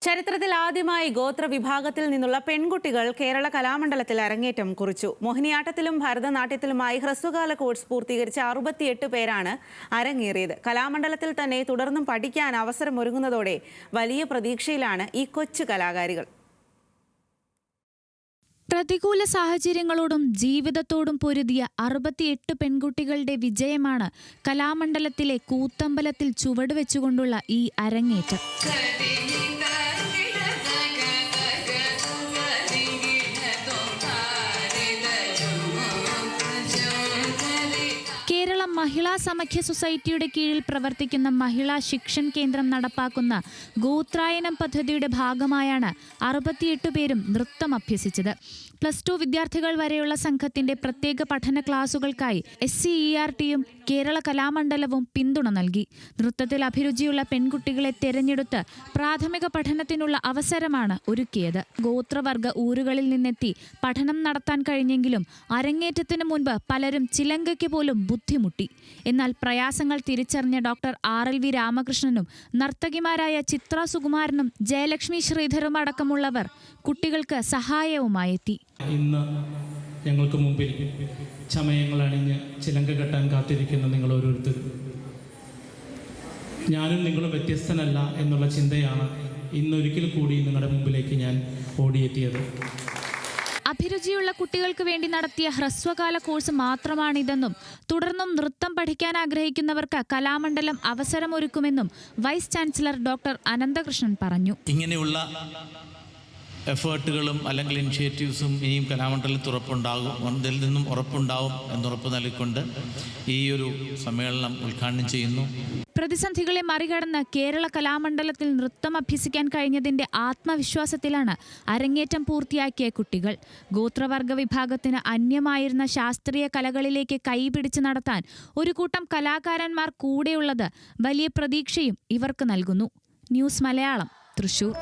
ചരിത്രത്തിൽ ആദ്യമായി ഗോത്ര വിഭാഗത്തിൽ നിന്നുള്ള പെൺകുട്ടികൾ കേരള കലാമണ്ഡലത്തിൽ അരങ്ങേറ്റം കുറിച്ചു. മോഹിനിയാട്ടത്തിലും ഭരതനാട്യത്തിലുമായി ഹ്രസ്വകാല കോഴ്സ് പൂർത്തീകരിച്ച 68 പേരാണ് അരങ്ങേറിയത്. കലാമണ്ഡലത്തിൽ തന്നെ തുടർന്നും പഠിക്കാൻ അവസരമൊരുങ്ങുന്നതോടെ വലിയ പ്രതീക്ഷയിലാണ് ഈ കൊച്ചു കലാകാരികൾ. പ്രതികൂല സാഹചര്യങ്ങളോടും ജീവിതത്തോടും പൊരുതിയ 68 പെൺകുട്ടികളുടെ വിജയമാണ് കലാമണ്ഡലത്തിലെ കൂത്തമ്പലത്തിൽ ചുവടുവെച്ചുകൊണ്ടുള്ള ഈ അരങ്ങേറ്റം. കേരള മഹിളാ സമഖ്യ സൊസൈറ്റിയുടെ കീഴിൽ പ്രവർത്തിക്കുന്ന മഹിളാ ശിക്ഷൺ കേന്ദ്രം നടപ്പാക്കുന്ന ഗോത്രായനം പദ്ധതിയുടെ ഭാഗമായാണ് 68 പേരും നൃത്തം അഭ്യസിച്ചത്. +2 വിദ്യാർത്ഥികൾ വരെയുള്ള സംഘത്തിന്റെ പ്രത്യേക പഠന ക്ലാസുകൾക്കായി SCERTയും കേരള കലാമണ്ഡലവും പിന്തുണ നൽകി. നൃത്തത്തിൽ അഭിരുചിയുള്ള പെൺകുട്ടികളെ തെരഞ്ഞെടുത്ത് പ്രാഥമിക പഠനത്തിനുള്ള അവസരമാണ് ഒരുക്കിയത്. ഗോത്രവർഗ ഊരുകളിൽ നിന്നെത്തി പഠനം നടത്താൻ കഴിഞ്ഞെങ്കിലും അരങ്ങേറ്റത്തിന് മുൻപ് പലരും ചിലങ്കയ്ക്ക് പോലും ബുദ്ധിമുട്ടി. എന്നാൽ പ്രയാസങ്ങൾ തിരിച്ചറിഞ്ഞ ഡോക്ടർ RLV രാമകൃഷ്ണനും നർത്തകിമാരായ ചിത്ര സുകുമാരനും ജയലക്ഷ്മി ശ്രീധരും അടക്കമുള്ളവർ കുട്ടികൾക്ക് സഹായവുമായി എത്തി. ഇന്ന് ഞങ്ങൾക്ക് മുമ്പിൽ ചമയങ്ങൾ അണിഞ്ഞ് ചിലങ്ക കെട്ടാൻ കാത്തിരിക്കുന്ന നിങ്ങൾ ഓരോരുത്തരും, ഞാനും നിങ്ങളും വ്യത്യസ്തനല്ല എന്നുള്ള ചിന്തയാണ് ഇന്നൊരിക്കൽ കൂടി നിങ്ങളുടെ മുമ്പിലേക്ക് ഞാൻ ഓടിയെത്തിയത്. അഭിരുചിയുള്ള കുട്ടികൾക്ക് വേണ്ടി നടത്തിയ ഹ്രസ്വകാല കോഴ്സ് മാത്രമാണിതെന്നും തുടർന്നും നൃത്തം പഠിക്കാൻ ആഗ്രഹിക്കുന്നവർക്ക് കലാമണ്ഡലം അവസരമൊരുക്കുമെന്നും വൈസ് ചാൻസലർ ഡോക്ടർ അനന്തകൃഷ്ണൻ പറഞ്ഞു. ഇങ്ങനെയുള്ള എഫേർട്ടുകളും അല്ലെങ്കിൽ ഇനിഷ്യേറ്റീവ്സും ഇനിയും കലാമണ്ഡലത്തിൽ ഇതിൽ നിന്നും ഉറപ്പുണ്ടാവും എന്നുറപ്പ് നൽകിക്കൊണ്ട് ഈ ഒരു സമ്മേളനം ഉദ്ഘാടനം ചെയ്യുന്നു. പ്രതിസന്ധികളെ മറികടന്ന് കേരള കലാമണ്ഡലത്തിൽ നൃത്തം അഭ്യസിക്കാൻ കഴിഞ്ഞതിന്റെ ആത്മവിശ്വാസത്തിലാണ് അരങ്ങേറ്റം പൂർത്തിയാക്കിയ കുട്ടികൾ. ഗോത്രവർഗ വിഭാഗത്തിന് അന്യമായിരുന്ന ശാസ്ത്രീയ കലകളിലേക്ക് കൈപിടിച്ച് നടത്താൻ ഒരു കൂട്ടം കലാകാരന്മാർ കൂടെയുള്ളത് വലിയ പ്രതീക്ഷയും ഇവർക്ക് നൽകുന്നു. ന്യൂസ് മലയാളം, തൃശൂർ.